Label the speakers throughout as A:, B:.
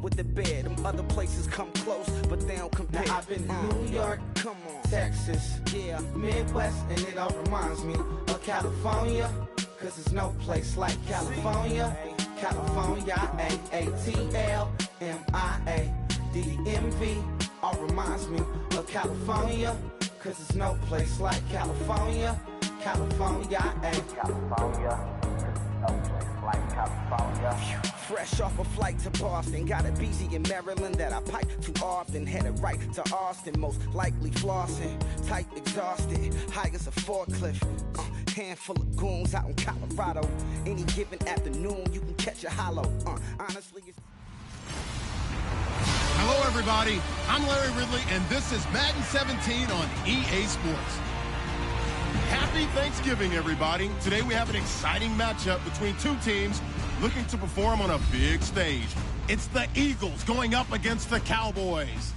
A: with the bed. Them other places come close, but they don't compare.
B: Now I've been to New York,
A: come on,
B: Texas,
A: yeah,
B: Midwest, and it all reminds me of California, cause there's no place like California. California, A-A-T-L-M-I-A-D-D-M-V, all reminds me of California, cause there's no place like California. California,
C: California, no place like California.
A: fresh off a flight to Boston, got a BZ in Maryland that I pipe too often. Headed right to Austin, most likely flossing. Tight, exhausted, high as a forklift. Handful of goons out in Colorado. Any given afternoon, you can catch a hollow. Honestly, it's...
D: Hello, everybody. I'm Larry Ridley, and this is Madden 17 on EA Sports. Happy Thanksgiving, everybody. Today we have an exciting matchup between two teams looking to perform on a big stage. It's the Eagles going up against the Cowboys.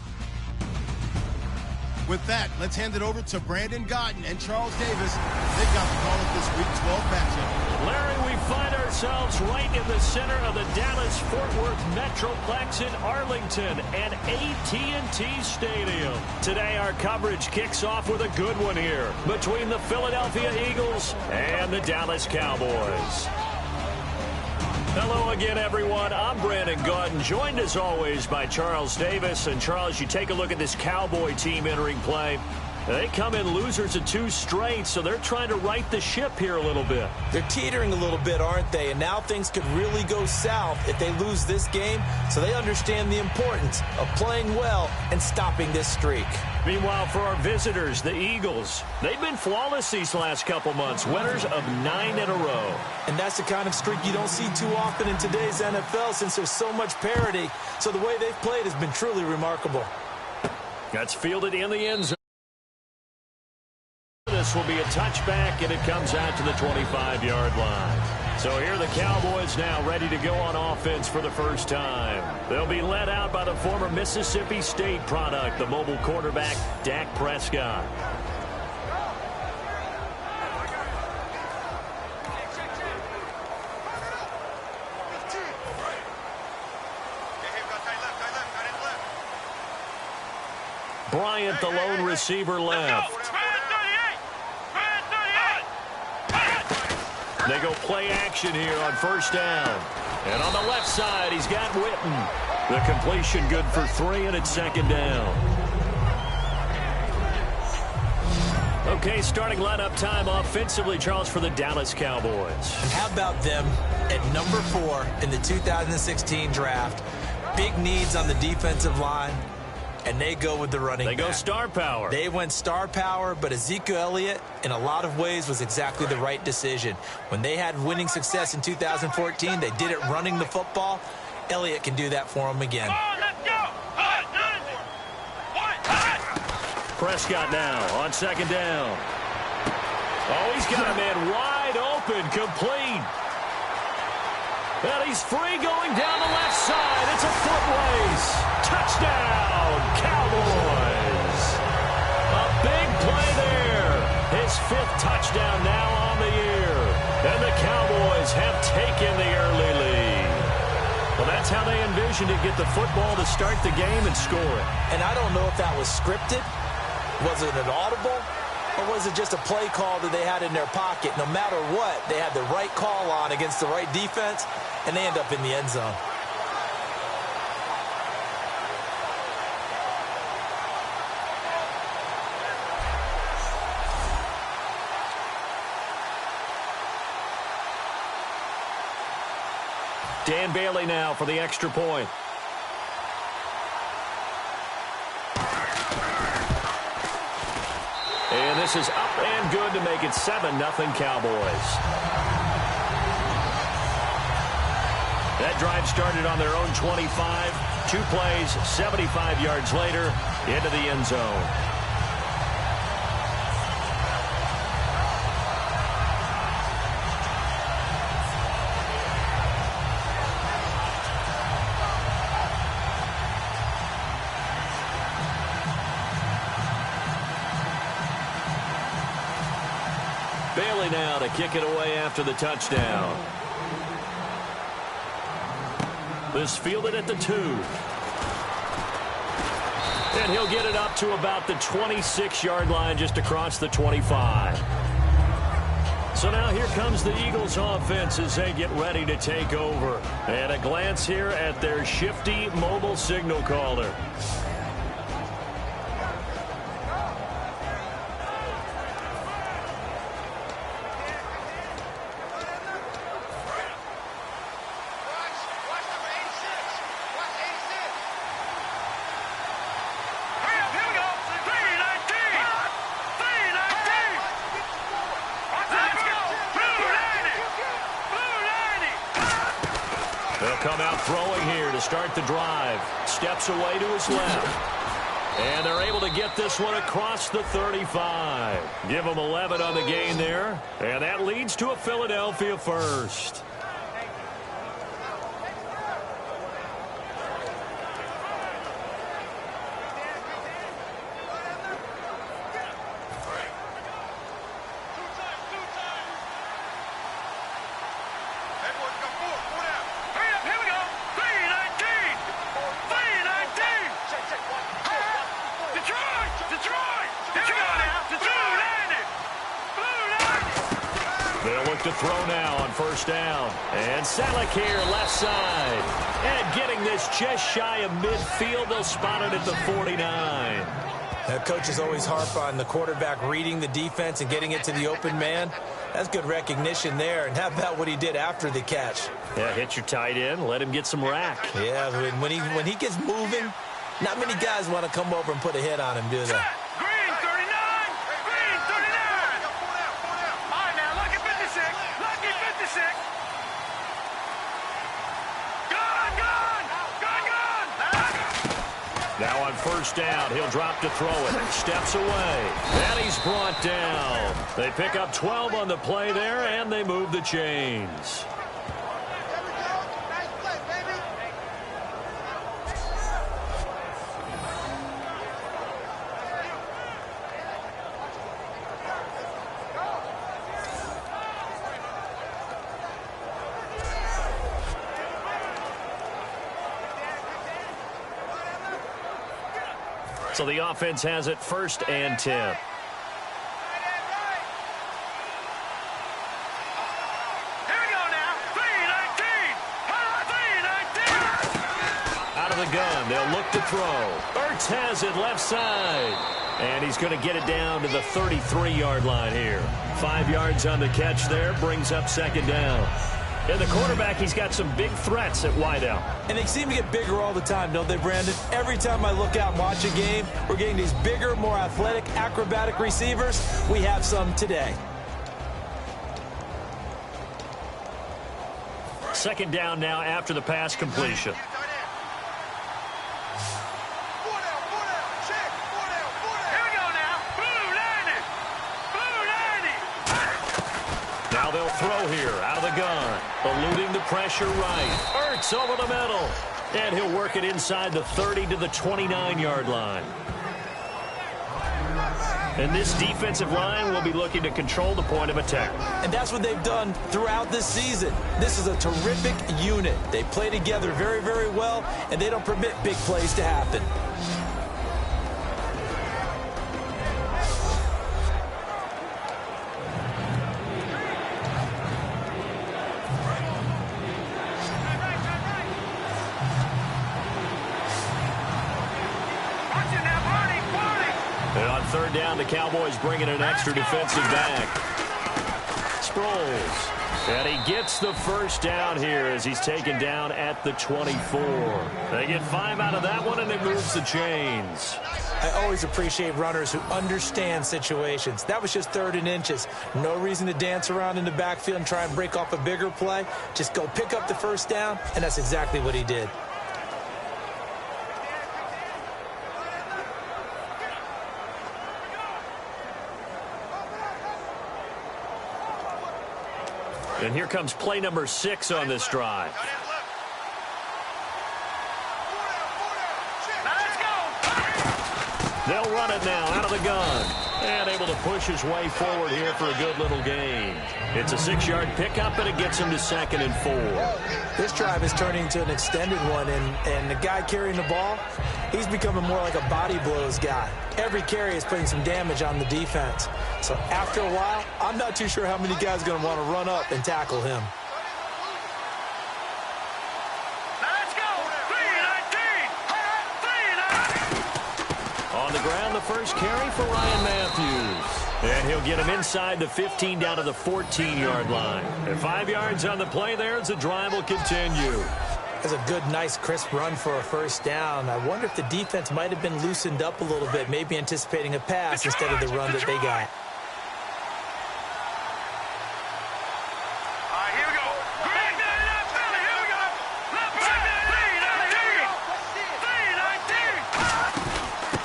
D: With that, let's hand it over to Brandon Godden and Charles Davis. They've got the call of this Week 12 matchup.
E: Larry, we find ourselves right in the center of the Dallas-Fort Worth Metroplex in Arlington and AT&T Stadium. Today, our coverage kicks off with a good one here between the Philadelphia Eagles and the Dallas Cowboys. Hello again, everyone. I'm Brandon Gaudin, joined as always by Charles Davis. And Charles, you take a look at this Cowboy team entering play. They come in losers of 2 straight, so they're trying to right the ship here a little bit.
F: They're teetering a little bit, aren't they? And now things could really go south if they lose this game, so they understand the importance of playing well and stopping this streak.
E: Meanwhile, for our visitors, the Eagles, they've been flawless these last couple months, winners of 9 in a row.
F: And that's the kind of streak you don't see too often in today's NFL since there's so much parity. So the way they've played has been truly remarkable.
E: That's fielded in the end zone. This will be a touchback, and it comes out to the 25-yard line. So here the Cowboys now ready to go on offense for the first time. They'll be led out by the former Mississippi State product, the mobile quarterback, Dak Prescott. Bryant, the lone receiver, left. They go play action here on first down. And on the left side, he's got Witten. The completion good for 3, and it's second down. Okay, starting lineup time offensively, Charles, for the Dallas Cowboys.
F: And how about them at number 4 in the 2016 draft? Big needs on the defensive line. And they go with the running back.
E: They go star power.
F: They went star power, but Ezekiel Elliott, in a lot of ways, was exactly the right decision. When they had winning success in 2014, they did it running the football. Elliott can do that for them again.
E: Prescott now on second down. Oh, he's got a man wide open, complete. And he's free going down the left side. It's a foot race. Touchdown, Cowboys. A big play there. His 5th touchdown now on the year. And the Cowboys have taken the early lead. Well, that's how they envisioned it, get the football to start the game and score it.
F: And I don't know if that was scripted. Was it an audible? Or was it just a play call that they had in their pocket? No matter what, they had the right call on against the right defense, and they end up in the end zone.
E: Dan Bailey now for the extra point. And this is up and good to make it 7-0 Cowboys. That drive started on their own 25. 2 plays, 75 yards later, into the end zone. Bailey now to kick it away after the touchdown. This fielded at the 2. And he'll get it up to about the 26-yard line just across the 25. So now here comes the Eagles offense as they get ready to take over. And a glance here at their shifty mobile signal caller. Come out throwing here to start the drive. Steps away to his left. And they're able to get this one across the 35. Give them 11 on the gain there. And that leads to a Philadelphia first. To throw now on first down. And Salek here, left side. And getting this just shy of midfield. They'll spot it at the 49.
F: Now, coaches always harp on the quarterback reading the defense and getting it to the open man. That's good recognition there. And how about what he did after the catch?
E: Yeah, hit your tight end. Let him get some rack.
F: Yeah, when he gets moving, not many guys want to come over and put a hit on him, do they?
E: Now on first down, he'll drop to throw it. Steps away. And he's brought down. They pick up 12 on the play there, and they move the chains. So the offense has it 1st and 10. Out of the gun, they'll look to throw. Ertz has it left side. And he's going to get it down to the 33-yard line here. 5 yards on the catch there, brings up 2nd down. And the quarterback, he's got some big threats at wideout.
F: And they seem to get bigger all the time, don't they, Brandon? Every time I look out and watch a game, we're getting these bigger, more athletic, acrobatic receivers. We have some today.
E: 2nd down now after the pass completion. Now they'll throw here out of the gun. Eluding the pressure right. Ertz over the middle. And he'll work it inside the 30 to the 29-yard line. And this defensive line will be looking to control the point of attack.
F: And that's what they've done throughout this season. This is a terrific unit. They play together very, very well, and they don't permit big plays to happen.
E: Third down, the Cowboys bringing an extra defensive back. Sproles. And he gets the first down here as he's taken down at the 24. They get 5 out of that one, and it moves the chains.
F: I always appreciate runners who understand situations. That was just 3rd and inches. No reason to dance around in the backfield and try and break off a bigger play. Just go pick up the first down, and that's exactly what he did.
E: And here comes play number 6 on this drive. They'll run it now out of the gun. And able to push his way forward here for a good little gain. It's a 6-yard pickup, and it gets him to 2nd and 4.
F: This drive is turning into an extended one, and the guy carrying the ball, he's becoming more like a body blows guy. Every carry is putting some damage on the defense. So after a while, I'm not too sure how many guys are going to want to run up and tackle him.
E: On the ground, the first carry for Ryan Matthews. And he'll get him inside the 15 down to the 14-yard line. And 5 yards on the play there as the drive will continue.
F: That's a good, nice, crisp run for a first down. I wonder if the defense might have been loosened up a little bit, maybe anticipating a pass instead of the run that they got.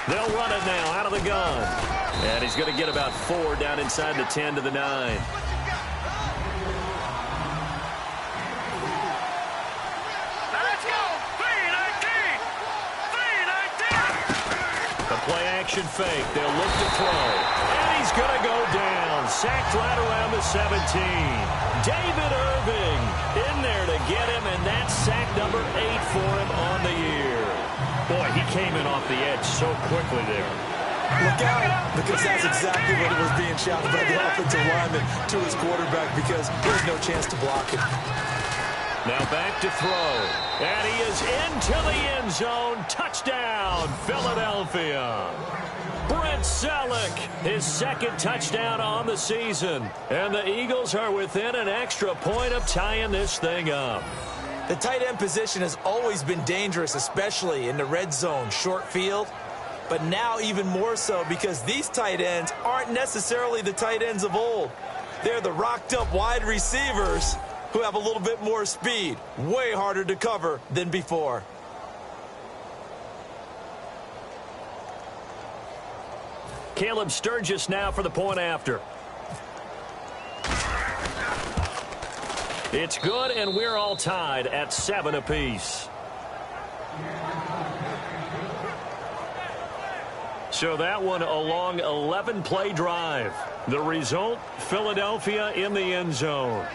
E: They'll run it now out of the gun. And he's going to get about 4 down inside the 10 to the 9. The play action fake. They'll look to throw. And he's going to go down. Sacked right around the 17. David Irving in there to get him, and that's sack number 8 for him on the year. Boy, he came in off the edge so quickly there.
F: Look out, because that's exactly what was being shouted by the offensive lineman to his quarterback, because there's no chance to block him.
E: Now back to throw. And he is into the end zone. Touchdown, Philadelphia. Brent Selleck, his 2nd touchdown on the season. And the Eagles are within an extra point of tying this thing up.
F: The tight end position has always been dangerous, especially in the red zone, short field. But now even more so, because these tight ends aren't necessarily the tight ends of old. They're the rocked-up wide receivers who have a little bit more speed. Way harder to cover than before.
E: Caleb Sturgis now for the point after. It's good, and we're all tied at 7 apiece. So that one a long 11-play drive. The result, Philadelphia in the end zone.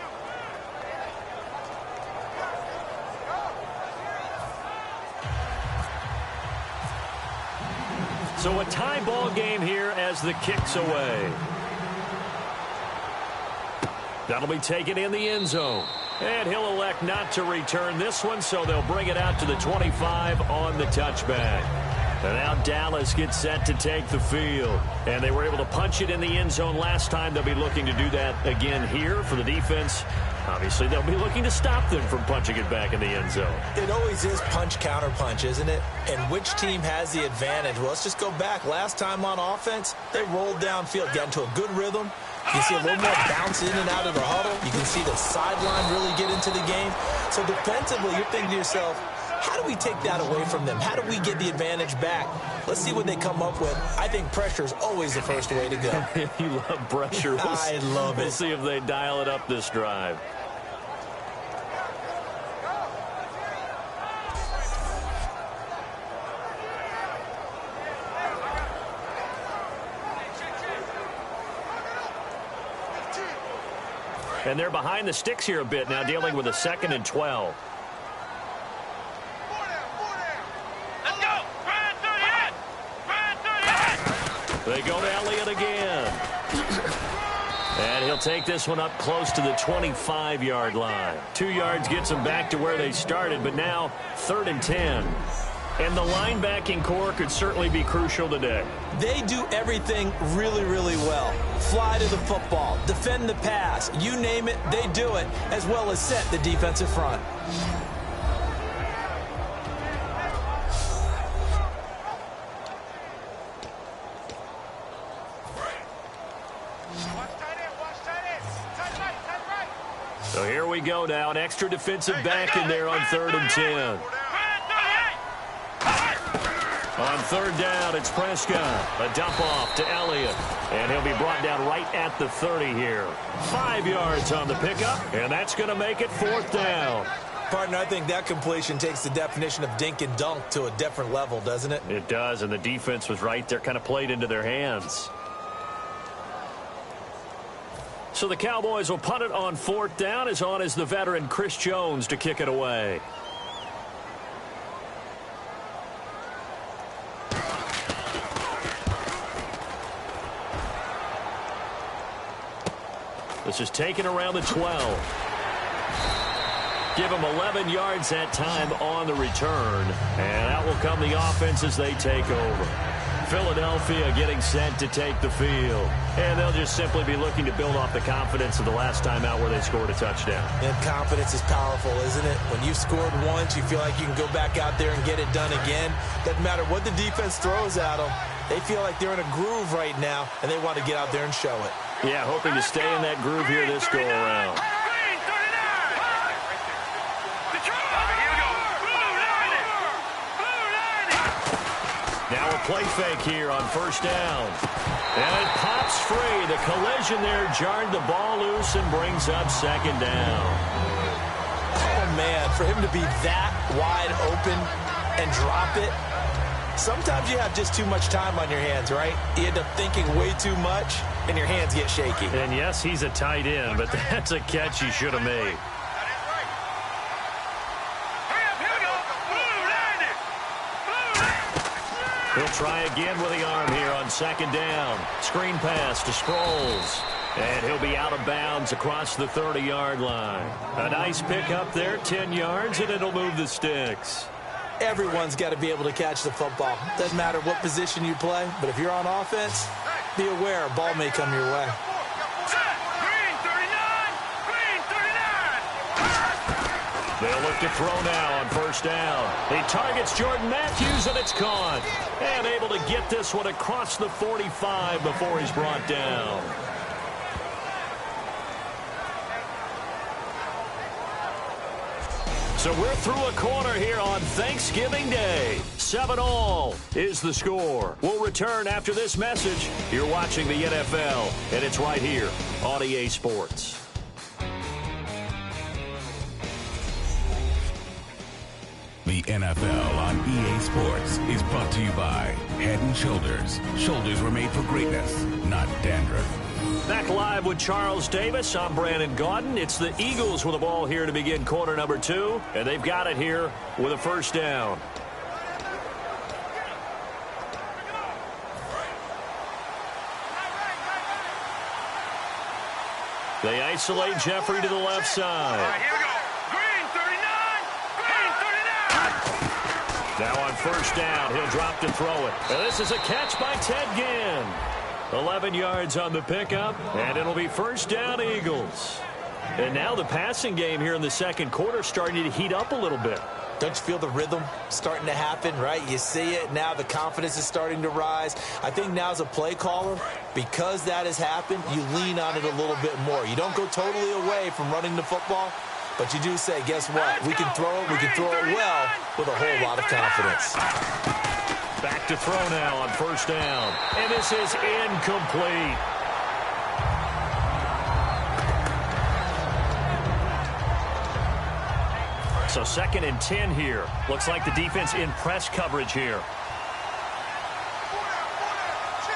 E: So a tie ball game here as the kick's away. That'll be taken in the end zone. And he'll elect not to return this one, so they'll bring it out to the 25 on the touchback. And now Dallas gets set to take the field. And they were able to punch it in the end zone last time. They'll be looking to do that again here for the defense. Obviously, they'll be looking to stop them from punching it back in the end zone.
F: It always is punch-counter-punch, isn't it? And which team has the advantage? Well, let's just go back. Last time on offense, they rolled downfield, got into a good rhythm. You can see a little more bounce in and out of the huddle. You can see the sideline really get into the game. So defensively, you're thinking to yourself, how do we take that away from them? How do we get the advantage back? Let's see what they come up with. I think pressure is always the first way to go.
E: You love pressure.
F: I love it.
E: We'll see if they dial it up this drive. And they're behind the sticks here a bit now, dealing with a 2nd and 12.
G: Let's go! Brian 38! Brian 38!
E: They go to Elliott again. And he'll take this one up close to the 25-yard line. 2 yards gets them back to where they started, but now 3rd and 10. And the linebacking core could certainly be crucial today.
F: They do everything really, really well. Fly to the football, defend the pass, you name it, they do it, as well as set the defensive front.
E: So here we go now, an extra defensive back in there on 3rd and 10. On 3rd down, it's Prescott. A dump off to Elliott. And he'll be brought down right at the 30 here. 5 yards on the pickup, and that's going to make it 4th down.
F: Partner, I think that completion takes the definition of dink and dunk to a different level, doesn't it?
E: It does, and the defense was right there, kind of played into their hands. So the Cowboys will punt it on 4th down. As on is the veteran Chris Jones to kick it away. This is taken around the 12. Give them 11 yards that time on the return. And out will come the offense as they take over. Philadelphia getting set to take the field. And they'll just simply be looking to build off the confidence of the last time out where they scored a touchdown.
F: And confidence is powerful, isn't it? When you've scored once, you feel like you can go back out there and get it done again. Doesn't matter what the defense throws at them. They feel like they're in a groove right now, and they want to get out there and show it.
E: Yeah, hoping to stay in that groove here this go-around. Now a play fake here on 1st down. And it pops free. The collision there jarred the ball loose and brings up 2nd down.
F: Oh, man, for him to be that wide open and drop it. Sometimes you have just too much time on your hands, right? You end up thinking way too much, and your hands get shaky.
E: And yes, he's a tight end, but that's a catch he should have made. He'll try again with the arm here on 2nd down. Screen pass to Sproles. And he'll be out of bounds across the 30-yard line. A nice pickup there, 10 yards, and it'll move the sticks.
F: Everyone's got to be able to catch the football. Doesn't matter what position you play, but if you're on offense, be aware a ball may come your way.
E: They'll look to throw now on 1st down. He targets Jordan Matthews, and it's caught. And able to get this one across the 45 before he's brought down. So we're through a quarter here on Thanksgiving Day. 7-all is the score. We'll return after this message. You're watching the NFL, and it's right here on EA Sports.
H: The NFL on EA Sports is brought to you by Head & Shoulders. Shoulders were made for greatness, not dandruff.
E: Back live with Charles Davis. I'm Brandon Gaudin. It's the Eagles with the ball here to begin quarter number 2. And they've got it here with a 1st down. They isolate Jeffrey to the left side.
G: All right, here we go. Green 39.
E: Now on 1st down, he'll drop to throw it. And this is a catch by Ted Ginn. 11 yards on the pickup, and it'll be 1st down Eagles. And now the passing game here in the 2nd quarter starting to heat up a little bit.
F: Don't you feel the rhythm starting to happen, right? You see it. Now the confidence is starting to rise. I think now as a play caller, because that has happened, you lean on it a little bit more. You don't go totally away from running the football, but you do say, guess what? We can throw it. We can throw it well with a whole lot of confidence.
E: Back to throw now on 1st down. And this is incomplete. So 2nd and 10 here. Looks like the defense in press coverage here.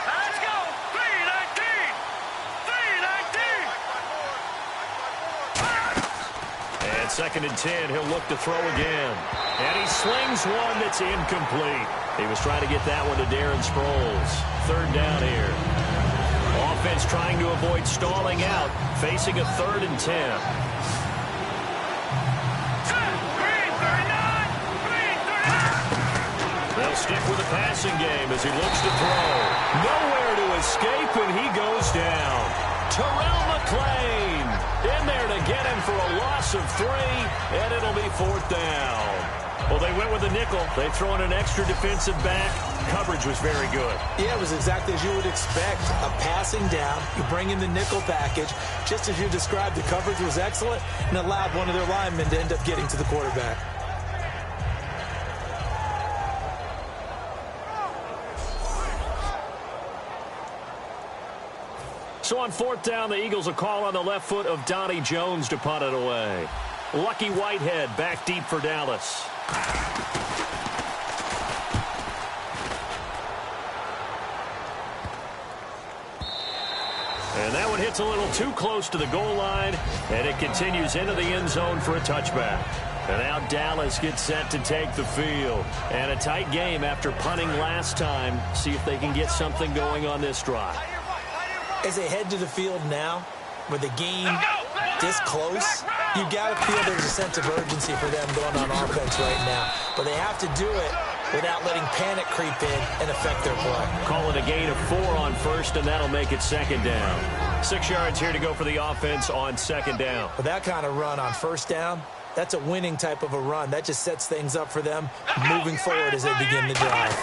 G: Let's go. 319. 319.
E: And 2nd and 10, he'll look to throw again. And he slings one that's incomplete. He was trying to get that one to Darren Sproles. 3rd down here. Offense trying to avoid stalling out, facing a 3rd and 10. They'll stick with the passing game as he looks to throw. Nowhere to escape, and he goes down. Terrell McClain in there to get him for a loss of 3, and it'll be 4th down. Well, they went with the nickel. They throw in an extra defensive back. Coverage was very good.
F: Yeah, it was exactly as you would expect. A passing down. You bring in the nickel package. Just as you described, the coverage was excellent and allowed one of their linemen to end up getting to the quarterback.
E: So on 4th down, the Eagles will call on the left foot of Donnie Jones to punt it away. Lucky Whitehead back deep for Dallas. And And that one hits a little too close to the goal line, and it continues into the end zone for a touchback. And now Dallas gets set to take the field. And a tight game after punting last time. See if they can get something going on this drive.
F: As they head to the field now, with the game this close, you got to feel there's a sense of urgency for them going on offense right now. But they have to do it without letting panic creep in and affect their play.
E: Call it a gain of 4 on first, and that'll make it second down. 6 yards here to go for the offense on second down.
F: With that kind of run on first down, that's a winning type of a run. That just sets things up for them moving forward as they begin the drive.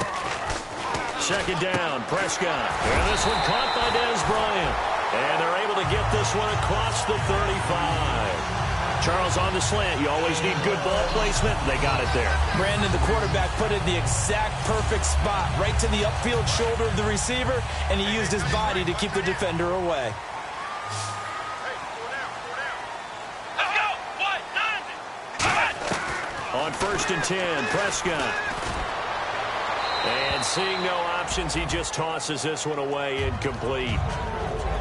E: Second down, Prescott. And this one caught by Dez Bryant. And they're able to get this one across the 35. Charles, on the slant, you always need good ball placement. They got it there.
F: Brandon, the quarterback, put it in the exact perfect spot, right to the upfield shoulder of the receiver, and he used his body to keep the defender away.
E: On first and 10, Prescott. And seeing no options, he just tosses this one away, incomplete.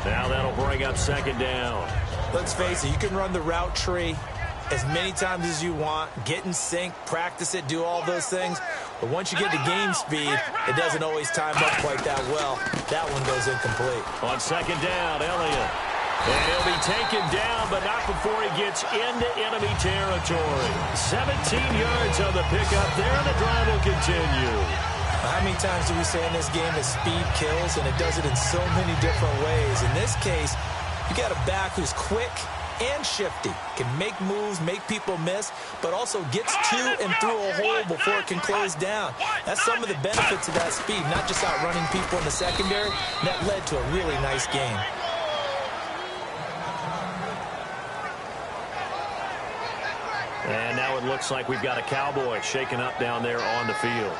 E: Now that'll bring up second down.
F: Let's face it, you can run the route tree as many times as you want, get in sync, practice it, do all those things. But once you get to game speed, it doesn't always time up quite that well. That one goes incomplete.
E: On second down, Elliott. And he'll be taken down, but not before he gets into enemy territory. 17 yards on the pickup there, and the drive will continue.
F: How many times do we say in this game that speed kills, and it does it in so many different ways? In this case, you got a back who's quick and shifty, can make moves, make people miss, but also gets to and through a hole before it can close down. That's some of the benefits of that speed, not just outrunning people in the secondary. That led to a really nice game.
E: And now it looks like we've got a Cowboy shaken up down there on the field.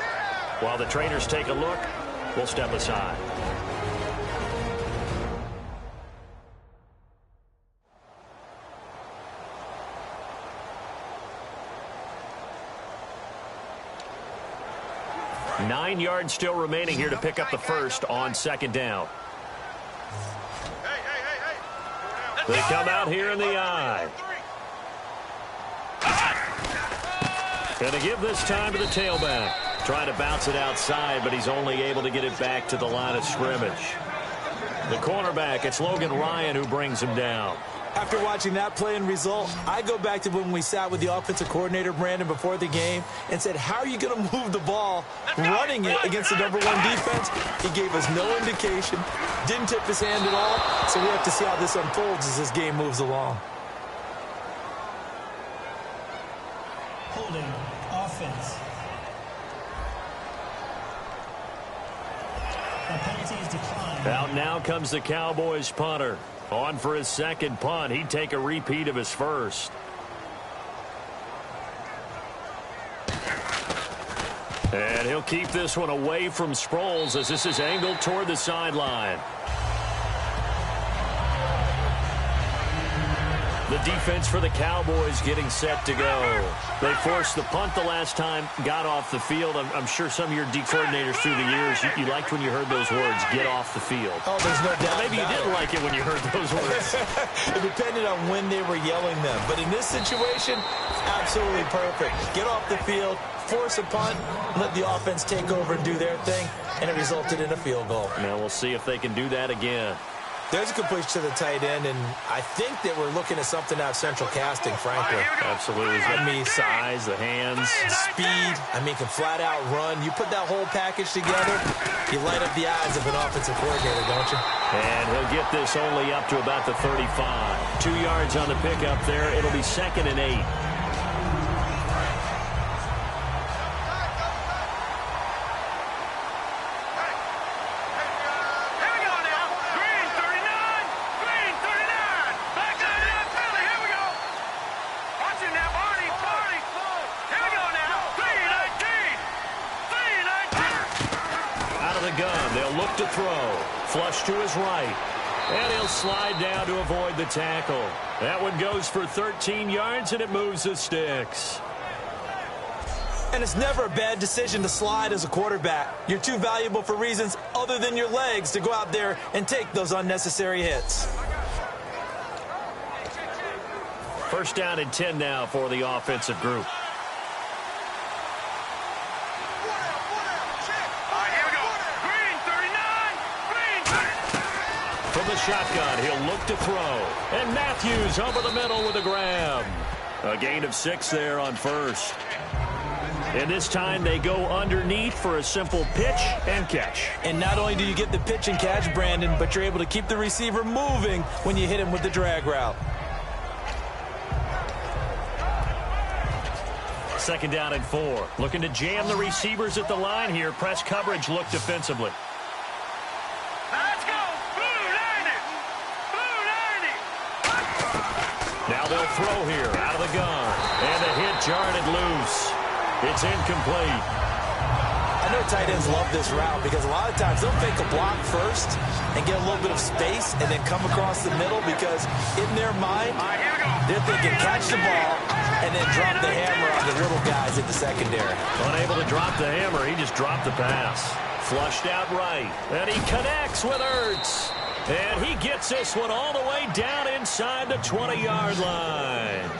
E: While the trainers take a look, we'll step aside. Nine yards still remaining here to pick up the first on second down. They come out here in the eye. Going to give this time to the tailback. Trying to bounce it outside, but he's only able to get it back to the line of scrimmage. The cornerback, it's Logan Ryan who brings him down.
F: After watching that play and result, I go back to when we sat with the offensive coordinator, Brandon, before the game and said, how are you going to move the ball running it against the #1 defense? He gave us no indication, didn't tip his hand at all, so we have to see how this unfolds as this game moves along.
I: Holding offense. The penalty is declined.
E: Out now comes the Cowboys punter. On for his second punt. He'd take a repeat of his first. And he'll keep this one away from Sproles as this is angled toward the sideline. The defense for the Cowboys getting set to go. They forced the punt the last time, got off the field. I'm sure some of your D coordinators through the years, you liked when you heard those words, get off the field.
F: Oh, there's no doubt.
E: Maybe you didn't like it when you heard those words.
F: It depended on when they were yelling them. But in this situation, absolutely perfect. Get off the field, force a punt, let the offense take over and do their thing, and it resulted in a field goal.
E: Now we'll see if they can do that again.
F: There's a completion to the tight end, and I think that we're looking at something out of central casting, frankly.
E: Absolutely.
F: I mean,
E: size, the hands.
F: Speed, I mean, can flat out run. You put that whole package together, you light up the eyes of an offensive coordinator, don't you?
E: And he'll get this only up to about the 35. 2 yards on the pickup there. It'll be 2nd and 8. To throw. Flush to his right. And he'll slide down to avoid the tackle. That one goes for 13 yards, and it moves the sticks.
F: And it's never a bad decision to slide as a quarterback. You're too valuable for reasons other than your legs to go out there and take those unnecessary hits.
E: First down and 10 now for the offensive group. From the shotgun, he'll look to throw. And Matthews over the middle with a grab. A gain of 6 there on first. And this time they go underneath for a simple pitch and catch.
F: And not only do you get the pitch and catch, Brandon, but you're able to keep the receiver moving when you hit him with the drag route.
E: Second down and 4. Looking to jam the receivers at the line here. Press coverage look defensively.
G: Let's go! Blue 90! Blue 90!
E: Now they'll throw here out of the gun. And the hit jarred it loose. It's incomplete.
F: I know tight ends love this route because a lot of times they'll fake a block first and get a little bit of space and then come across the middle because in their mind, they're thinking catch the ball and then drop the hammer on the little guys in the secondary.
E: Unable to drop the hammer, he just dropped the pass. Flushed out right, and he connects with Ertz. And he gets this one all the way down inside the 20-yard line.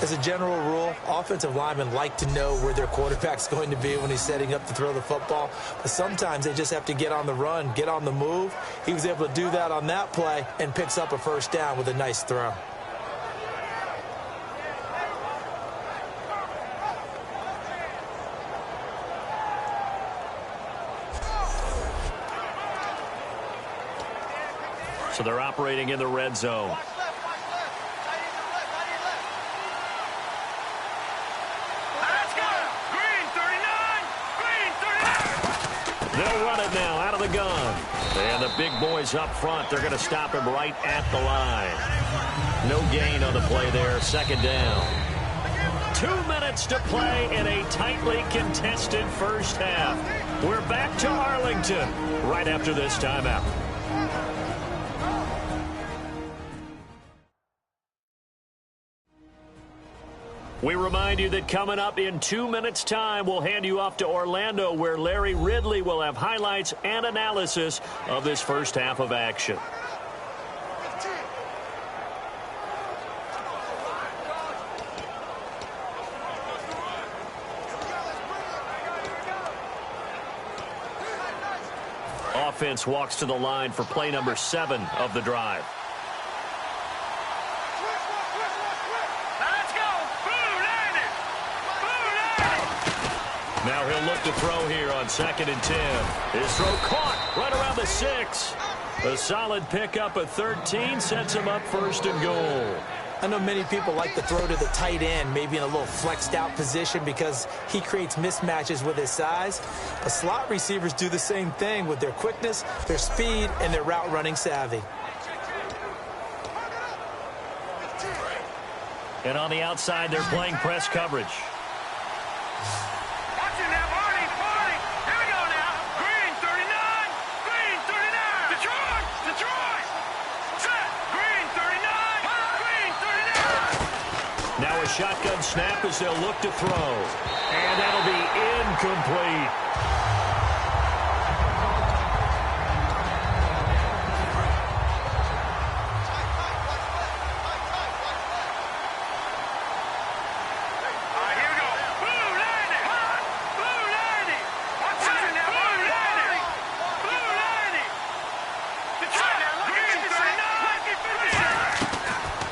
F: As a general rule, offensive linemen like to know where their quarterback's going to be when he's setting up to throw the football. But sometimes they just have to get on the run, get on the move. He was able to do that on that play and picks up a first down with a nice throw.
E: So they're operating in the red zone. They'll run it now out of the gun. And the big boys up front, they're going to stop him right at the line. No gain on the play there. Second down. 2 minutes to play in a tightly contested first half. We're back to Arlington right after this timeout. We remind you that coming up in 2 minutes' time, we'll hand you off to Orlando, where Larry Ridley will have highlights and analysis of this first half of action. Offense walks to the line for play number 7 of the drive. Now he'll look to throw here on 2nd and 10. His throw caught right around the 6. A solid pickup at 13 sets him up 1st and goal.
F: I know many people like to throw to the tight end, maybe in a little flexed out position because he creates mismatches with his size. But slot receivers do the same thing with their quickness, their speed, and their route running savvy.
E: And on the outside, they're playing press coverage. Now a shotgun snap as they'll look to throw. And that'll be incomplete.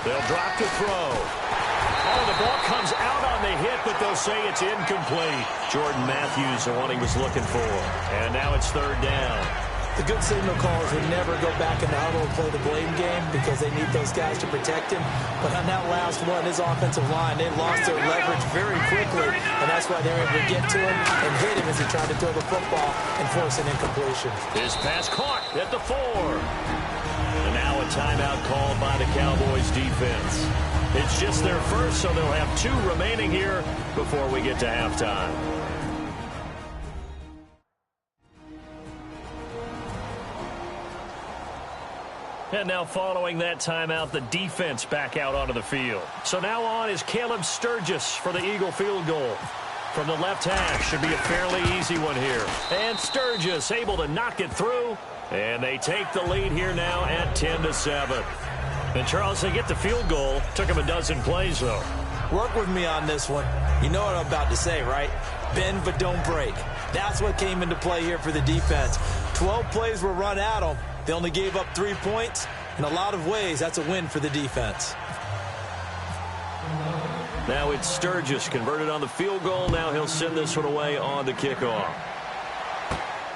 E: They'll drop to throw. Oh, the ball comes out on the hit, but they'll say it's incomplete. Jordan Matthews, the one he was looking for. And now it's 3rd down.
F: The good signal callers would never go back in the huddle and play the blame game because they need those guys to protect him. But on that last one, his offensive line, they lost their leverage very quickly, and that's why they were able to get to him and hit him as he tried to throw the football and force an incompletion.
E: His pass caught at the 4. And now a timeout called by the Cowboys defense. It's just their first, so they'll have 2 remaining here before we get to halftime. And now following that timeout, the defense back out onto the field. So now on is Caleb Sturgis for the Eagle field goal. From the left hash, should be a fairly easy one here. And Sturgis able to knock it through. And they take the lead here now at 10-7. And Charles, they get the field goal. Took him a dozen plays, though.
F: Work with me on this one. You know what I'm about to say, right? Bend but don't break. That's what came into play here for the defense. 12 plays were run at them. They only gave up 3 points. In a lot of ways, that's a win for the defense.
E: Now it's Sturgis converted on the field goal. Now he'll send this one away on the kickoff.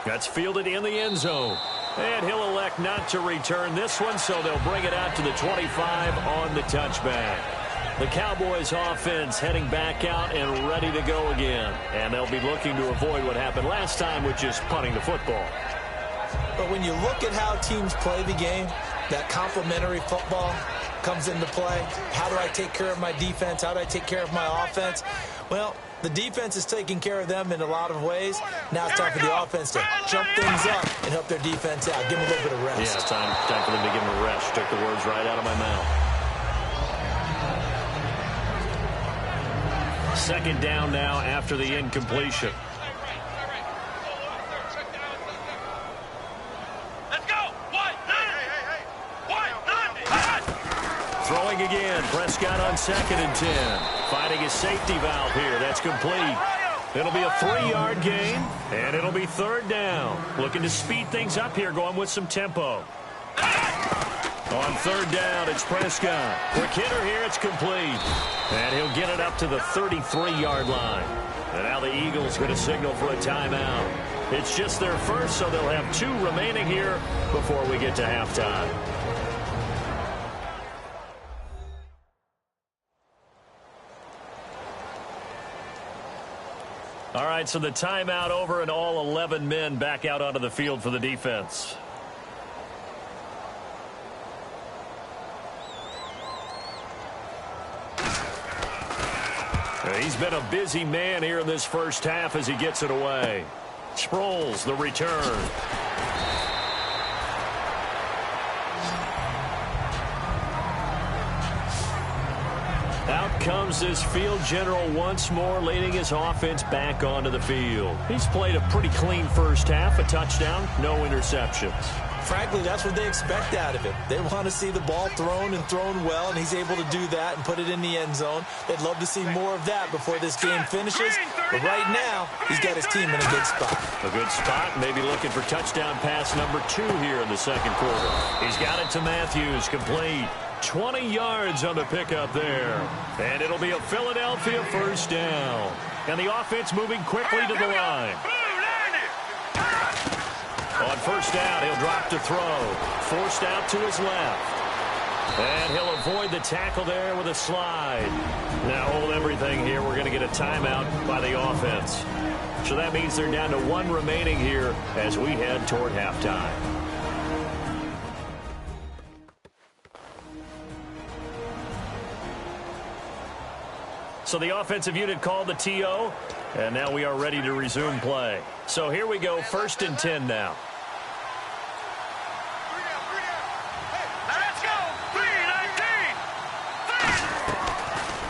E: That's fielded in the end zone. And he'll elect not to return this one, so they'll bring it out to the 25 on the touchback. The Cowboys offense heading back out and ready to go again. And they'll be looking to avoid what happened last time, which is punting the football.
F: But when you look at how teams play the game, that complementary football comes into play. How do I take care of my defense? How do I take care of my offense? Well, the defense is taking care of them in a lot of ways. Now it's time for the offense to jump things up and help their defense out. Give them a little bit of rest.
E: Yeah, it's time for them to give them a rest. Took the words right out of my mouth. Second down now after the incompletion. Throwing again. Prescott on 2nd and 10. Finding his safety valve here. That's complete. It'll be a 3-yard gain, and it'll be 3rd down. Looking to speed things up here, going with some tempo. On 3rd down, it's Prescott. Quick hitter here, it's complete. And he'll get it up to the 33-yard line. And now the Eagles going to signal for a timeout. It's just their first, so they'll have 2 remaining here before we get to halftime. All right, so the timeout over and all 11 men back out onto the field for the defense. He's been a busy man here in this first half as he gets it away. Sproles, the return. Out comes this field general once more, leading his offense back onto the field. He's played a pretty clean first half, a touchdown, no interceptions.
F: Frankly, that's what they expect out of him. They want to see the ball thrown and thrown well, and he's able to do that and put it in the end zone. They'd love to see more of that before this game finishes. But right now, he's got his team in a good spot.
E: A good spot, maybe looking for touchdown pass number 2 here in the second quarter. He's got it to Matthews, complete. 20 yards on the pickup there. And it'll be a Philadelphia first down. And the offense moving quickly to the line. On first down, he'll drop to throw. Forced out to his left. And he'll avoid the tackle there with a slide. Now hold everything here. We're going to get a timeout by the offense. So that means they're down to 1 remaining here as we head toward halftime. So the offensive unit called the TO, and now we are ready to resume play. So here we go, 1st and 10 now.
G: Let's go! 3-19!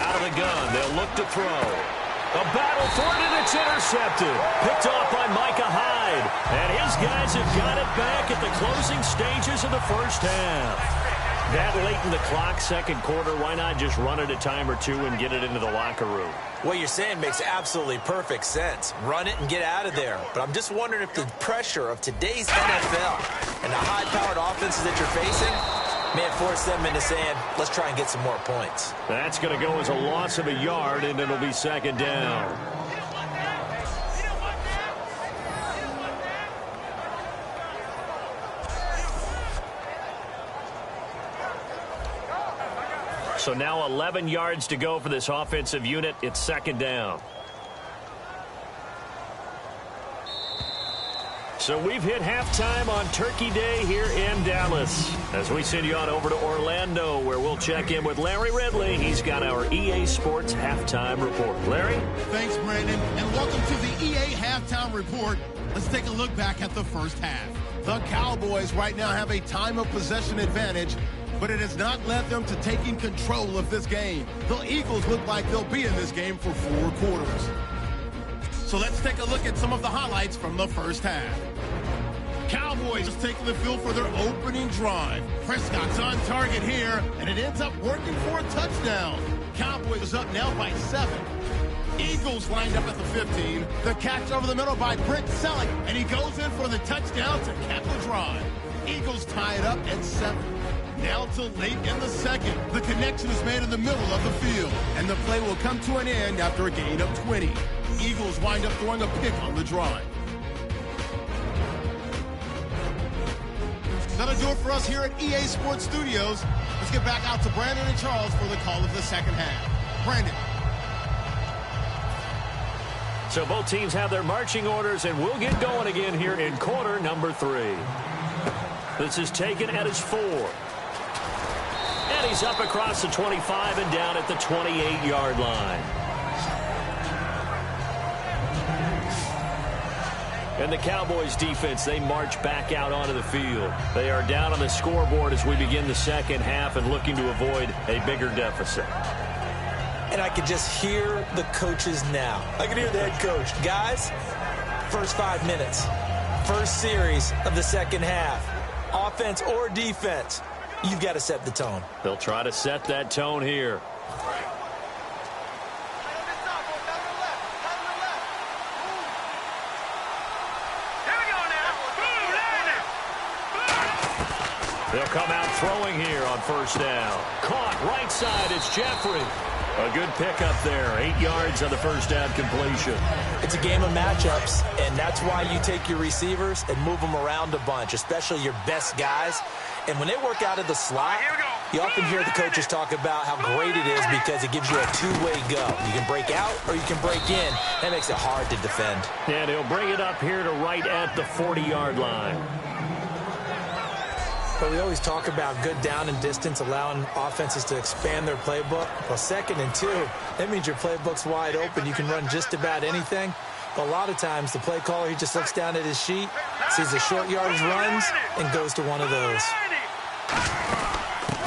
E: Out of the gun, they'll look to throw. A battle for it, and it's intercepted. Picked off by Micah Hyde. And his guys have got it back at the closing stages of the first half. That late in the clock, second quarter, why not just run it a time or 2 and get it into the locker room?
F: What you're saying makes absolutely perfect sense. Run it and get out of there. But I'm just wondering if the pressure of today's NFL and the high-powered offenses that you're facing may have forced them into saying, let's try and get some more points.
E: That's going to go as a loss of a yard, and it'll be 2nd down. So now 11 yards to go for this offensive unit. It's 2nd down. So we've hit halftime on Turkey Day here in Dallas. As we send you on over to Orlando, where we'll check in with Larry Ridley. He's got our EA Sports Halftime Report. Larry?
D: Thanks, Brandon, and welcome to the EA Halftime Report. Let's take a look back at the first half. The Cowboys right now have a time of possession advantage, but it has not led them to taking control of this game. The Eagles look like they'll be in this game for 4 quarters. So let's take a look at some of the highlights from the first half. Cowboys just taking the field for their opening drive. Prescott's on target here, and it ends up working for a touchdown. Cowboys up now by 7. Eagles lined up at the 15. The catch over the middle by Brent Selleck, and he goes in for the touchdown to cap the drive. Eagles tie it up at 7. Now to late in the second. The connection is made in the middle of the field, and the play will come to an end after a gain of 20. Eagles wind up throwing a pick on the drive. That'll do it for us here at EA Sports Studios. Let's get back out to Brandon and Charles for the call of the second half. Brandon.
E: So both teams have their marching orders, and we'll get going again here in quarter number 3. This is taken at his 4. And he's up across the 25 and down at the 28-yard line. And the Cowboys defense, they march back out onto the field. They are down on the scoreboard as we begin the second half and looking to avoid a bigger deficit.
F: And I can just hear the coaches now. I can hear the head coach. Guys, first 5 minutes, first series of the second half, offense or defense, you've got to set the tone.
E: They'll try to set that tone here. They'll come out throwing here on first down. Caught right side, it's Jeffrey. A good pickup there, 8 yards on the first down completion.
F: It's a game of matchups, and that's why you take your receivers and move them around a bunch, especially your best guys. And when they work out of the slot, you often hear the coaches talk about how great it is because it gives you a two-way go. You can break out or you can break in. That makes it hard to defend.
E: And he'll bring it up here to right at the 40-yard line.
F: But we always talk about good down and distance, allowing offenses to expand their playbook. Well, 2nd and 2, that means your playbook's wide open. You can run just about anything. But a lot of times, the play caller, he just looks down at his sheet, sees the short yardage runs, and goes to one of those.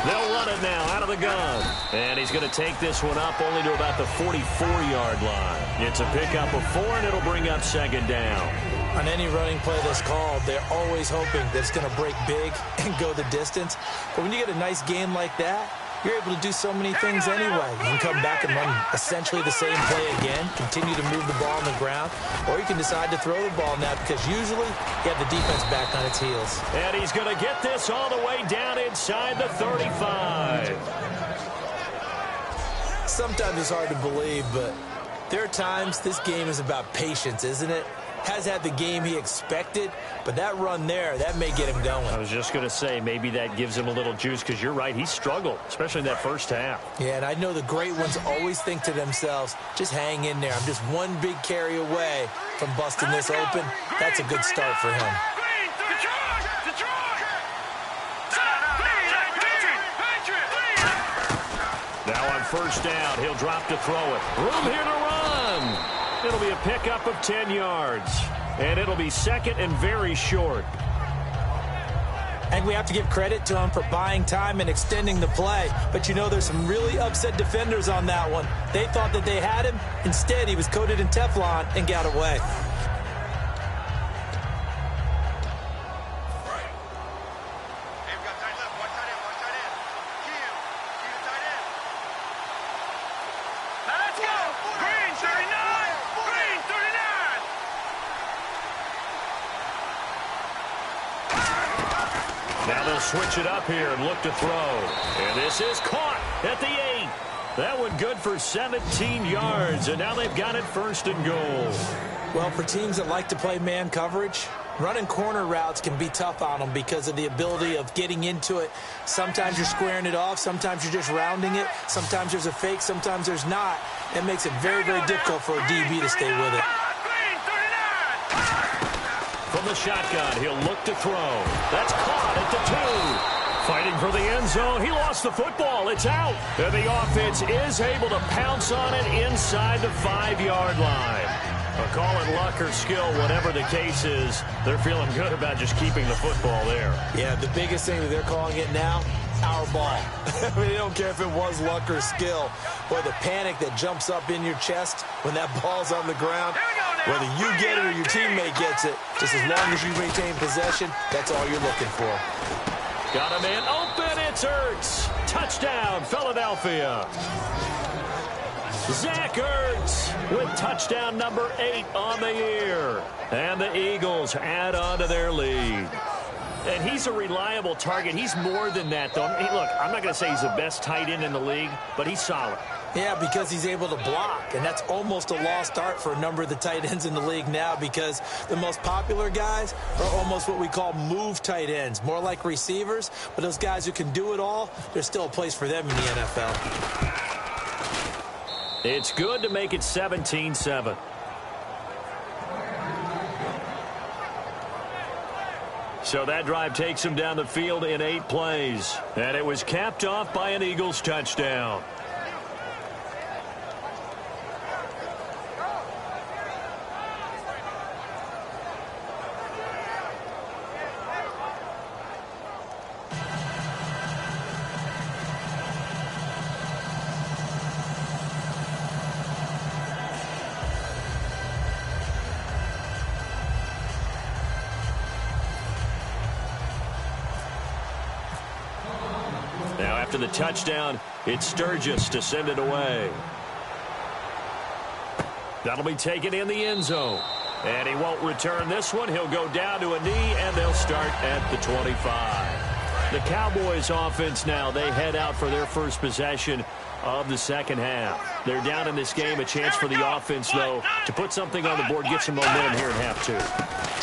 E: They'll run it now out of the gun. And he's going to take this one up only to about the 44-yard line. It's a pickup of 4, and it'll bring up 2nd down.
F: On any running play that's called, they're always hoping that it's going to break big and go the distance. But when you get a nice game like that, you're able to do so many things anyway. You can come back and run essentially the same play again, continue to move the ball on the ground, or you can decide to throw the ball now because usually you have the defense back on its heels.
E: And he's going to get this all the way down inside the 35.
F: Sometimes it's hard to believe, but there are times this game is about patience, isn't it? Has had the game he expected, but that run there, that may get him going.
E: I was just going to say, maybe that gives him a little juice because you're right, he struggled, especially in that first half.
F: Yeah, and I know the great ones always think to themselves, just hang in there. I'm just one big carry away from busting this open. That's a good start for him.
E: Now on first down, he'll drop to throw it. Room here to run. It'll be a pickup of 10 yards. And it'll be 2nd and very short.
F: And we have to give credit to him for buying time and extending the play. But you know there's some really upset defenders on that one. They thought that they had him. Instead, he was coated in Teflon and got away.
E: Now they'll switch it up here and look to throw. And this is caught at the 8. That one good for 17 yards, and now they've got it 1st and goal.
F: Well, for teams that like to play man coverage, running corner routes can be tough on them because of the ability of getting into it. Sometimes you're squaring it off. Sometimes you're just rounding it. Sometimes there's a fake. Sometimes there's not. That makes it very, very difficult for a DB to stay with it.
E: From the shotgun, he'll look to throw. That's caught at the 2. Fighting for the end zone. He lost the football. It's out. And the offense is able to pounce on it inside the 5-yard line. Well, call it luck or skill, whatever the case is, they're feeling good about just keeping the football there.
F: Yeah, the biggest thing that they're calling it now, our ball. I mean, they don't care if it was luck or skill. Boy, the panic that jumps up in your chest when that ball's on the ground, whether you get it or your teammate gets it, just as long as you maintain possession, that's all you're looking for.
E: Got a man open, it's Ertz. Touchdown, Philadelphia. Zach Ertz with touchdown number 8 on the year. And the Eagles add on to their lead. And he's a reliable target. He's more than that, though. Hey, look, I'm not going to say he's the best tight end in the league, but he's solid.
F: Yeah, because he's able to block, and that's almost a lost art for a number of the tight ends in the league now because the most popular guys are almost what we call move tight ends, more like receivers, but those guys who can do it all, there's still a place for them in the NFL.
E: It's good to make it 17-7. So that drive takes him down the field in 8 plays. And it was capped off by an Eagles touchdown. Now after the touchdown, it's Sturgis to send it away. That'll be taken in the end zone. And he won't return this one. He'll go down to a knee, and they'll start at the 25. The Cowboys offense now, they head out for their first possession of the second half. They're down in this game. A chance for the offense, though, to put something on the board, get some momentum here in half 2.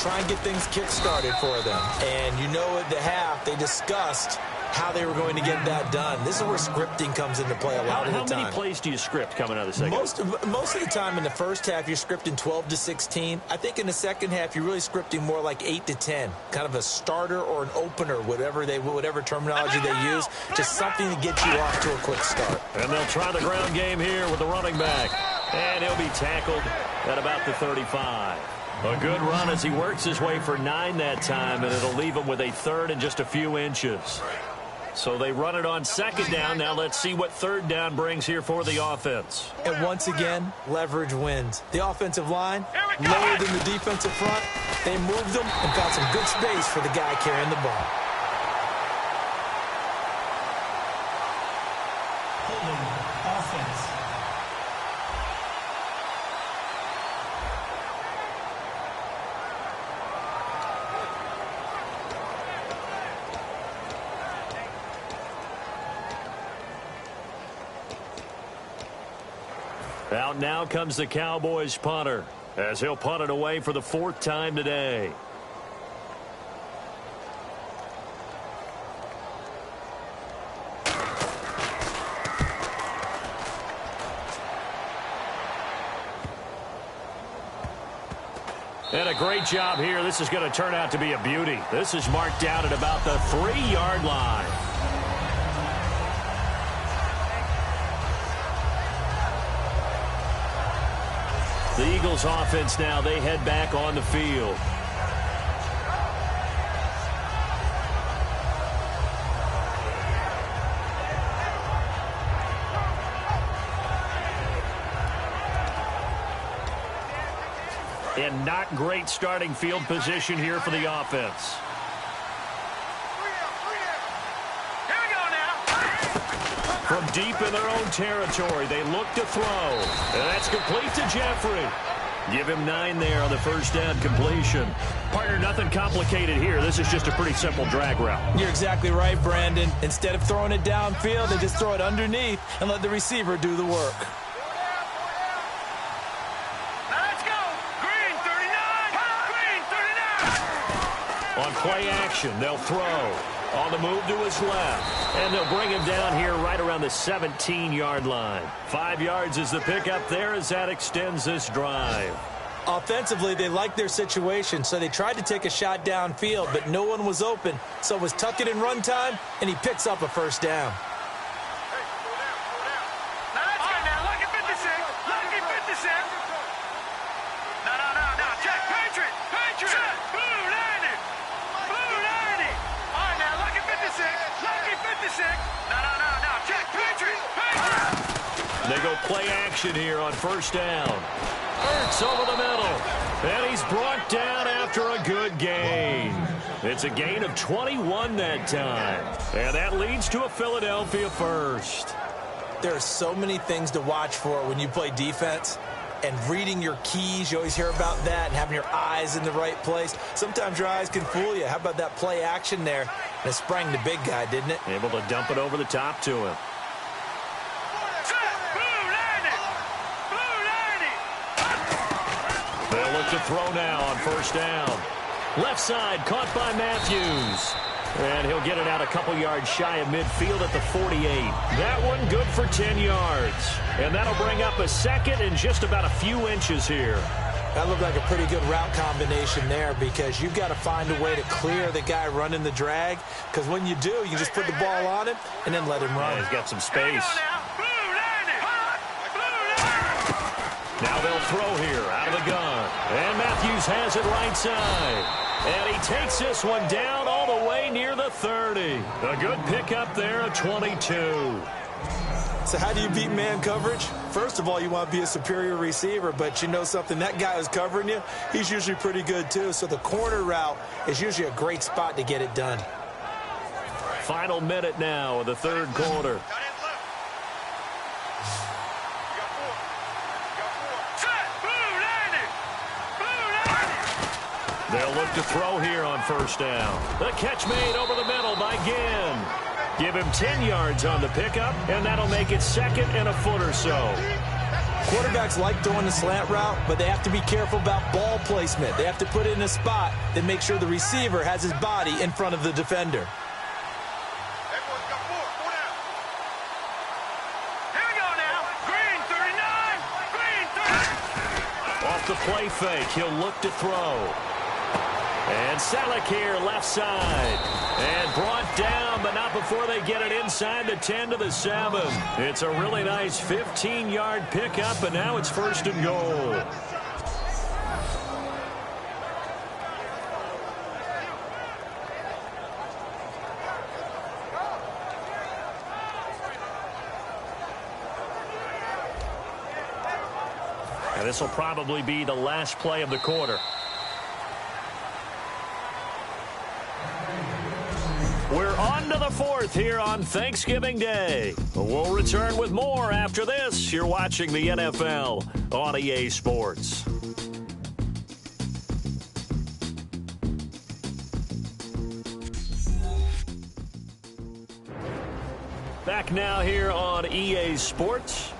F: Try and get things kick-started for them. And you know at the half, they discussed how they were going to get that done. This is where scripting comes into play a lot of the time.
E: How many plays do you script coming out of the second half?
F: Most of the time in the first half, you're scripting 12 to 16. I think in the second half, you're really scripting more like 8 to 10. Kind of a starter or an opener, whatever terminology they use. Just something to get you off to a quick start.
E: And they'll try the ground game here with the running back. And he'll be tackled at about the 35. A good run as he works his way for 9 that time, and it'll leave him with a third and just a few inches. So they run it on second down. Now let's see what third down brings here for the offense.
F: And once again, leverage wins. The offensive line, lower than the defensive front. They moved them and got some good space for the guy carrying the ball.
I: Holding offense.
E: Out now comes the Cowboys punter as he'll punt it away for the 4th time today. And a great job here. This is going to turn out to be a beauty. This is marked down at about the 3-yard line. The Eagles offense now, they head back on the field. And not great starting field position here for the offense. From deep in their own territory, they look to throw. And that's complete to Jeffrey. Give him 9 there on the first down completion. Partner, nothing complicated here. This is just a pretty simple drag route.
F: You're exactly right, Brandon. Instead of throwing it downfield, they just throw it underneath and let the receiver do the work.
G: Let's go. Green 39. Green 39.
E: On play action, they'll throw. On the move to his left. And they'll bring him down here right around the 17-yard line. 5 yards is the pickup there as that extends this drive.
F: Offensively, they liked their situation, so they tried to take a shot downfield, but no one was open. So it was tuck it in run time, and he picks up a first down.
G: Now let's go now. Lucky 56. Lucky 56. Now
E: Play action here on first down. Ertz over the middle. And he's brought down after a good gain. It's a gain of 21 that time. And that leads to a Philadelphia first.
F: There are so many things to watch for when you play defense. And reading your keys, you always hear about that, and having your eyes in the right place. Sometimes your eyes can fool you. How about that play action there? And it sprang the big guy, didn't it?
E: Able to dump it over the top to him. They'll look to throw now on first down. Left side, caught by Matthews. And he'll get it out a couple yards shy of midfield at the 48. That one good for 10 yards. And that'll bring up a second and just about a few inches here.
F: That looked like a pretty good route combination there because you've got to find a way to clear the guy running the drag. Because when you do, you can just put the ball on him and then let him run.
E: Yeah, he's got some space. Now they'll throw here out of the gun. And Matthews has it right side. And he takes this one down all the way near the 30. A good pickup there, a 22.
F: So how do you beat man coverage? First of all, you want to be a superior receiver, but you know something, that guy who's covering you, he's usually pretty good too. So the corner route is usually a great spot to get it done.
E: Final minute now of the third quarter. They'll look to throw here on first down. The catch made over the middle by Ginn. Give him 10 yards on the pickup, and that'll make it second and a foot or so.
F: Quarterbacks like throwing the slant route, but they have to be careful about ball placement. They have to put it in a spot that makes sure the receiver has his body in front of the defender.
E: Off the play fake, he'll look to throw. And Selleck here, left side. And brought down, but not before they get it inside the 10 to the 7. It's a really nice 15-yard pickup, and now it's first and goal. And this will probably be the last play of the quarter. We're on to the fourth here on Thanksgiving Day. We'll return with more after this. You're watching the NFL on EA Sports. Back now here on EA Sports.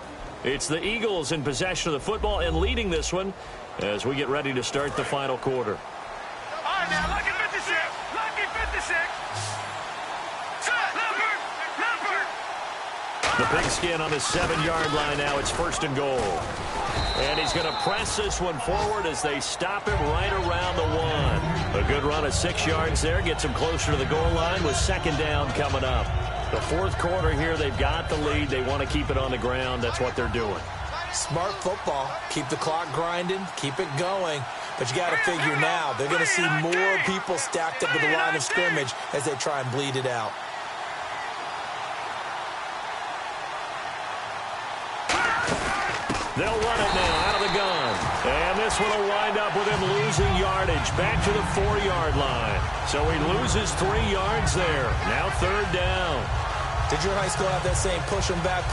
E: It's the Eagles in possession of the football and leading this one as we get ready to start the final quarter.
G: All right, now, lucky 56. Lucky 56.
E: The pigskin on the 7-yard line now. It's first and goal. And he's going to press this one forward as they stop him right around the 1. A good run of 6 yards there. Gets him closer to the goal line with second down coming up. The fourth quarter here, they've got the lead. They want to keep it on the ground. That's what they're doing.
F: Smart football. Keep the clock grinding. Keep it going. But you got to figure now, they're going to see more people stacked up at the line of scrimmage as they try and bleed it out.
E: They'll run it now out of the gun. And this one will wind up with him losing yardage back to the 4-yard line. So he loses 3 yards there. Now third down.
F: Did your high school have that same push 'em back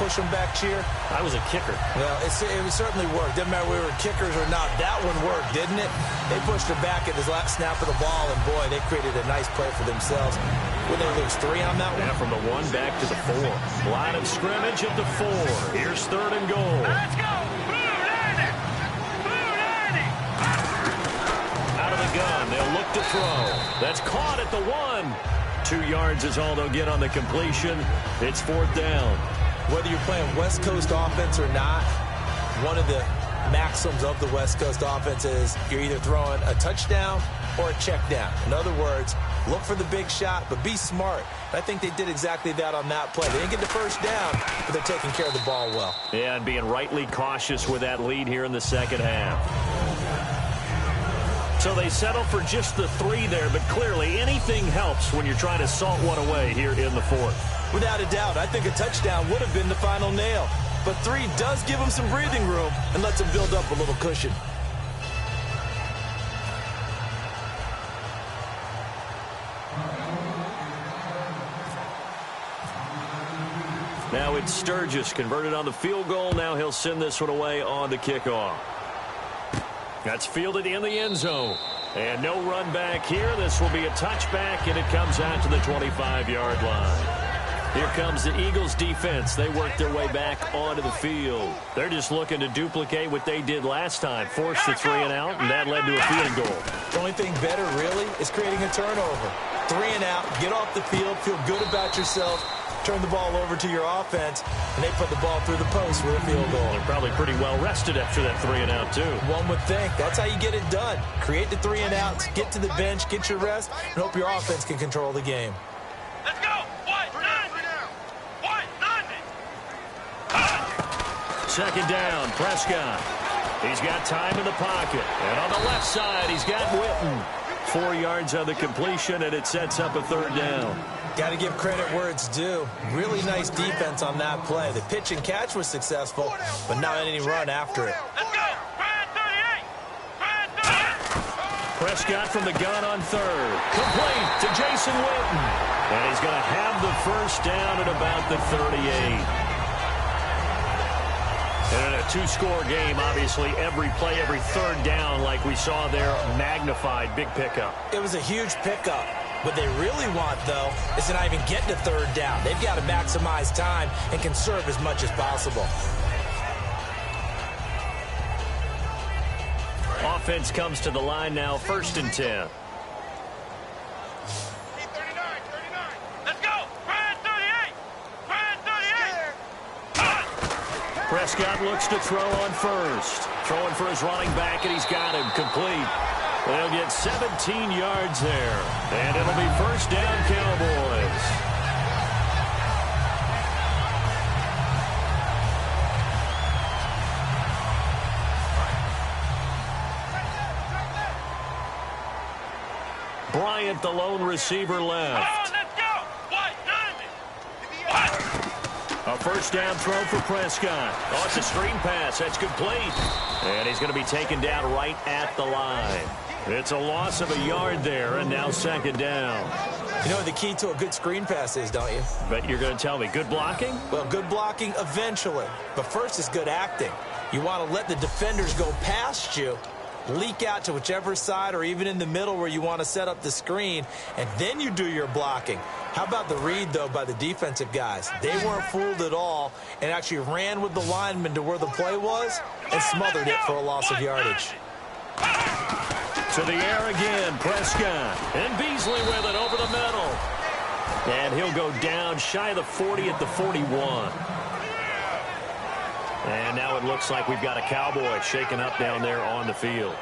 F: cheer?
E: I was a kicker.
F: Well, it certainly worked. Didn't matter whether we were kickers or not. That one worked, didn't it? They pushed her back at his last snap of the ball, and boy, they created a nice play for themselves. Would they lose 3 on that one?
E: Yeah, from the 1 back to the 4. Line of scrimmage at the 4. Here's third and goal.
G: Let's go.
E: Out of the gun, they'll look to throw. That's caught at the 1. 2 yards is all they'll get on the completion. It's fourth down.
F: Whether you're playing West Coast offense or not, one of the maxims of the West Coast offense is you're either throwing a touchdown or a check down. In other words, look for the big shot, but be smart. I think they did exactly that on that play. They didn't get the first down, but they're taking care of the ball well.
E: Yeah, and being rightly cautious with that lead here in the second half. So they settle for just the 3 there, but clearly anything helps when you're trying to salt one away here in the fourth.
F: Without a doubt, I think a touchdown would have been the final nail. but 3 does give him some breathing room and lets him build up a little cushion.
E: Now it's Sturgis, converted on the field goal. Now he'll send this one away on the kickoff. That's fielded in the end zone. And no run back here. This will be a touchback, and it comes out to the 25-yard line. Here comes the Eagles defense. They work their way back onto the field. They're just looking to duplicate what they did last time. Forced the 3 and out, and that led to a field goal.
F: The only thing better, really, is creating a turnover. 3 and out, get off the field, feel good about yourself, turn the ball over to your offense, and they put the ball through the post with a field goal.
E: They're probably pretty well rested after that 3 and out, too.
F: One would think. That's how you get it done. Create the 3 and outs, get to the bench, get your rest, and hope your offense can control the game.
G: Let's go.
E: Second down, Prescott. He's got time in the pocket. And on the left side, he's got Witten. 4 yards on the completion, and it sets up a 3rd down.
F: Got to give credit where it's due. Really nice defense on that play. The pitch and catch was successful, but not any run after it.
G: Let's go. Brad 38.
E: Prescott from the gun on 3rd. Complete to Jason Witten. And he's going to have the 1st down at about the 38. And in a 2-score game, obviously, every play, every 3rd down, like we saw there, magnified, big pickup.
F: It was a huge pickup. What they really want, though, is to not even get to 3rd down. They've got to maximize time and conserve as much as possible.
E: Offense comes to the line now, 1st and 10. Prescott looks to throw on 1st. Throwing for his running back, and he's got him complete. They'll get 17 yards there. And it'll be 1st down, Cowboys. Bryant, the lone receiver, left. A 1st down throw for Prescott. Oh, it's a screen pass. That's complete. And he's going to be taken down right at the line. It's a loss of a yard there, and now 2nd down.
F: You know what the key to a good screen pass is, don't you?
E: But you're going to tell me, good blocking?
F: Well, good blocking eventually. But first is good acting. You want to let the defenders go past you, leak out to whichever side or even in the middle where you want to set up the screen, and then you do your blocking. How about the read, though, by the defensive guys? They weren't fooled at all and actually ran with the lineman to where the play was and smothered it for a loss of yardage.
E: To the air again, Prescott. And Beasley with it over the middle. And he'll go down shy of the 40 at the 41. And now it looks like we've got a Cowboy shaken up down there on the field.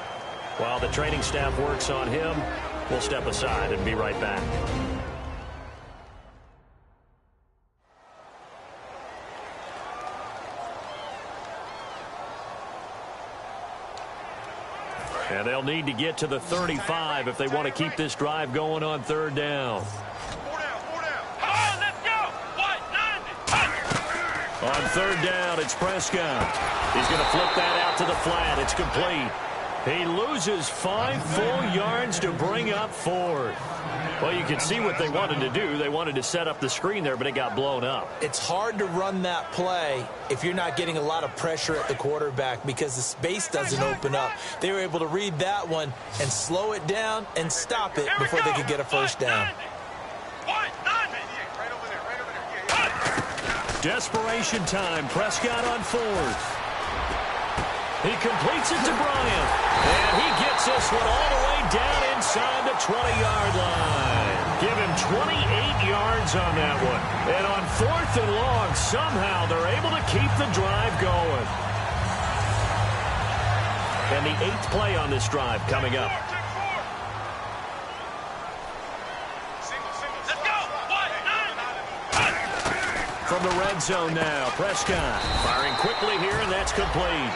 E: While the training staff works on him, we'll step aside and be right back. And they'll need to get to the 35 if they want to keep this drive going on 3rd down. On 3rd down, it's Prescott. He's going to flip that out to the flat. It's complete. He loses 5 full yards to bring up 4th. Well, you can see what they wanted to do. They wanted to set up the screen there, but it got blown up.
F: It's hard to run that play if you're not getting a lot of pressure at the quarterback because the space doesn't open up. They were able to read that one and slow it down and stop it before they could get a 1st down.
E: Desperation time. Prescott on 4th. He completes it to Bryant. And he gets this one all the way down inside the 20-yard line. Give him 28 yards on that one. And on 4th and long, somehow they're able to keep the drive going. And the 8th play on this drive coming up. From the red zone now, Prescott firing quickly here, and that's complete.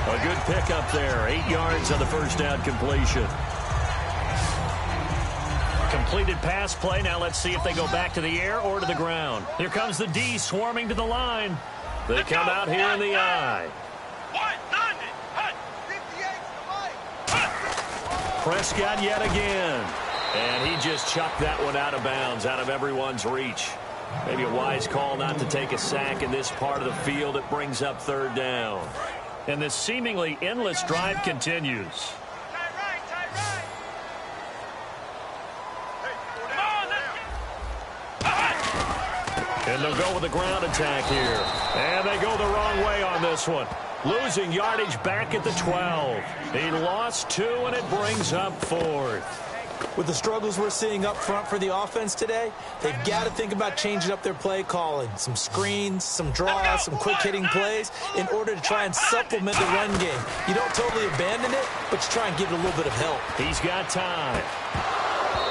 E: A good pickup there, 8 yards on the 1st down completion. Completed pass play. Now let's see if they go back to the air or to the ground. Here comes the D swarming to the line. They come out here in the I. Prescott yet again. And he just chucked that one out of bounds, out of everyone's reach. Maybe a wise call not to take a sack in this part of the field. It brings up third down. And this seemingly endless drive continues. And they'll go with the ground attack here. And they go the wrong way on this one. Losing yardage back at the 12. He lost 2, and it brings up 4th.
F: With the struggles we're seeing up front for the offense today, they've got to think about changing up their play calling. Some screens, some draws, some quick-hitting plays in order to try and supplement the run game. You don't totally abandon it, but you try and give it a little bit of help.
E: He's got time.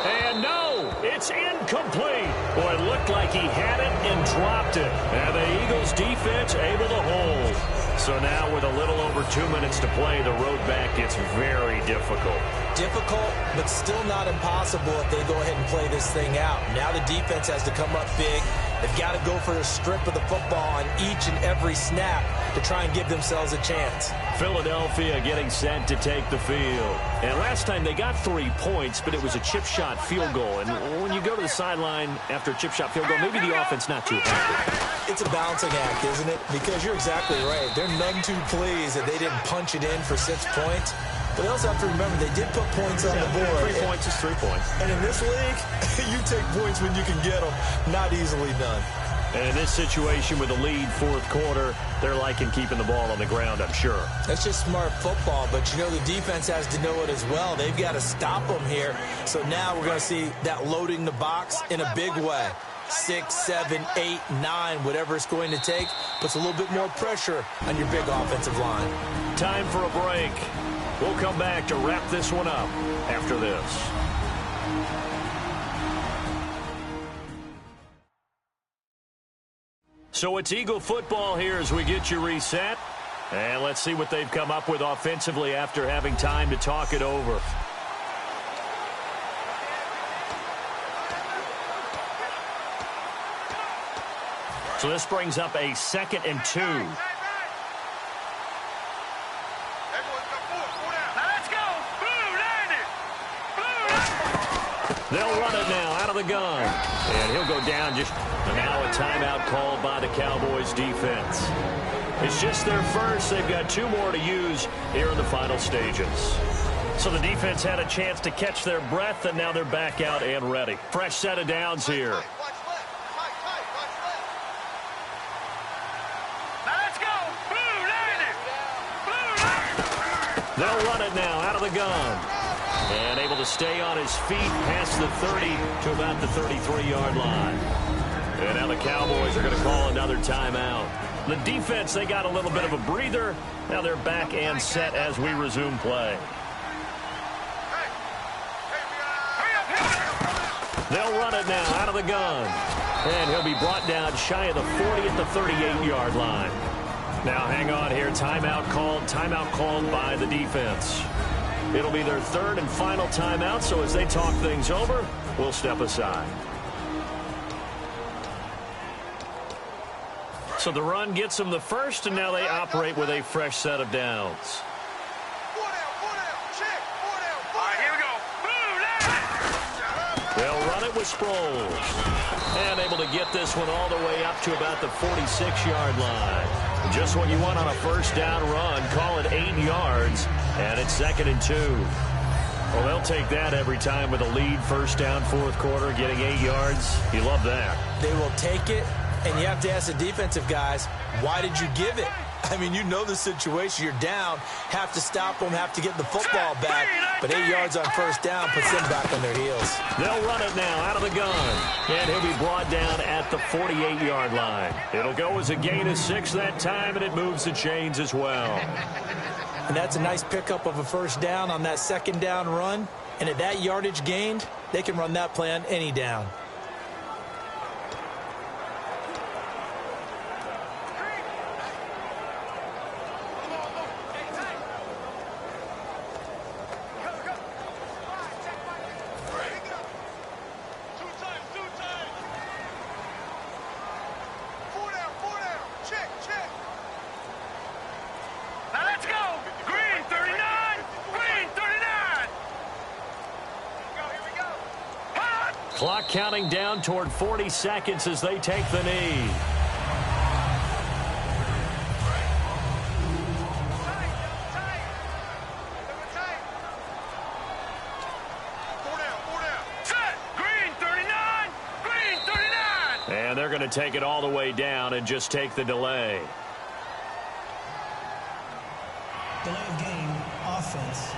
E: And no, it's incomplete. Boy, it looked like he had it and dropped it. And the Eagles defense able to hold. So now with a little over 2 minutes to play, the road back gets very difficult.
F: Difficult, but still not impossible if they go ahead and play this thing out. Now the defense has to come up big. They've got to go for a strip of the football on each and every snap to try and give themselves a chance.
E: Philadelphia getting set to take the field. And last time they got 3 points, but it was a chip shot field goal. And when you go to the sideline after a chip shot field goal, maybe the offense not too happy.
F: It's a balancing act, isn't it? Because you're exactly right. They're none too pleased that they didn't punch it in for 6 points. But they also have to remember they did put points on the board.
E: 3 points is 3 points.
F: And in this league, you take points when you can get them. Not easily done.
E: And in this situation with a lead 4th quarter, they're liking keeping the ball on the ground, I'm sure.
F: That's just smart football, but you know the defense has to know it as well. They've got to stop them here. So now we're going to see that loading the box in a big way. 6, 7, 8, 9, whatever it's going to take, puts a little bit more pressure on your big offensive line.
E: Time for a break. We'll come back to wrap this one up after this. So it's Eagle football here as we get you reset. And let's see what they've come up with offensively after having time to talk it over. So this brings up a 2nd and 2. They'll run it now out of the gun. And he'll go down just now. A timeout called by the Cowboys defense. It's just their first. They've got 2 more to use here in the final stages. So the defense had a chance to catch their breath, and now they're back out and ready. Fresh set of downs here. They'll run it now out of the gun. And able to stay on his feet past the 30 to about the 33-yard line. And now the Cowboys are going to call another timeout. The defense, they got a little bit of a breather. Now they're back and set as we resume play. They'll run it now out of the gun. And he'll be brought down shy of the 40 at the 38-yard line. Now hang on here. Timeout called by the defense. It'll be their 3rd and final timeout, so as they talk things over, we'll step aside. So the run gets them the first, and now they operate with a fresh set of downs. They'll run it with Sproles. And able to get this one all the way up to about the 46-yard line. Just what you want on a first down run. Call it 8 yards, and it's 2nd and 2. Well, they'll take that every time with a lead. First down, 4th quarter, getting 8 yards. You love that.
F: They will take it, and you have to ask the defensive guys, why did you give it? I mean, you know the situation. You're down, have to stop them, have to get the football back. But 8 yards on first down puts them back on their heels.
E: They'll run it now out of the gun. And he'll be brought down at the 48-yard line. It'll go as a gain of 6 that time, and it moves the chains as well.
F: And that's a nice pickup of a first down on that 2nd down run. And at that yardage gained, they can run that play on any down.
G: Check.
E: Clock counting down toward 40 seconds as they take the knee. And they're going to take it all the way down and just take the delay.
I: Delay of game, offense.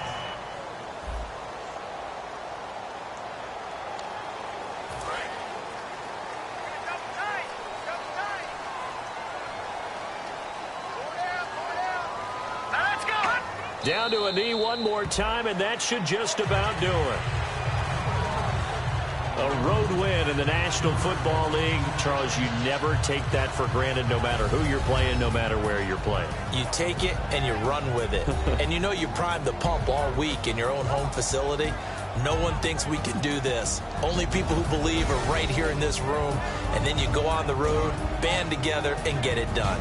E: Down to a knee one more time, and that should just about do it. A road win in the National Football League. Charles, you never take that for granted no matter who you're playing, no matter where you're playing.
F: You take it and you run with it. And you know you primed the pump all week in your own home facility. No one thinks we can do this. Only people who believe are right here in this room. And then you go on the road, band together, and get it done.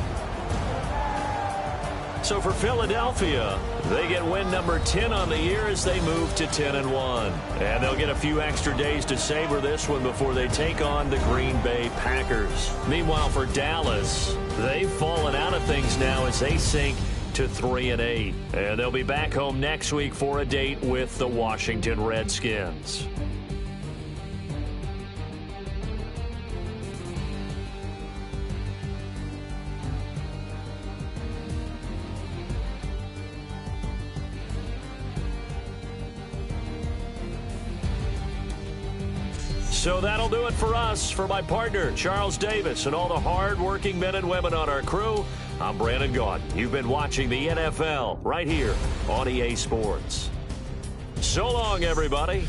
E: So for Philadelphia, they get win number 10 on the year as they move to 10-1. And they'll get a few extra days to savor this one before they take on the Green Bay Packers. Meanwhile, for Dallas, they've fallen out of things now as they sink to 3-8. And they'll be back home next week for a date with the Washington Redskins. So that'll do it for us. For my partner, Charles Davis, and all the hard-working men and women on our crew, I'm Brandon Gaudin. You've been watching the NFL right here on EA Sports. So long, everybody.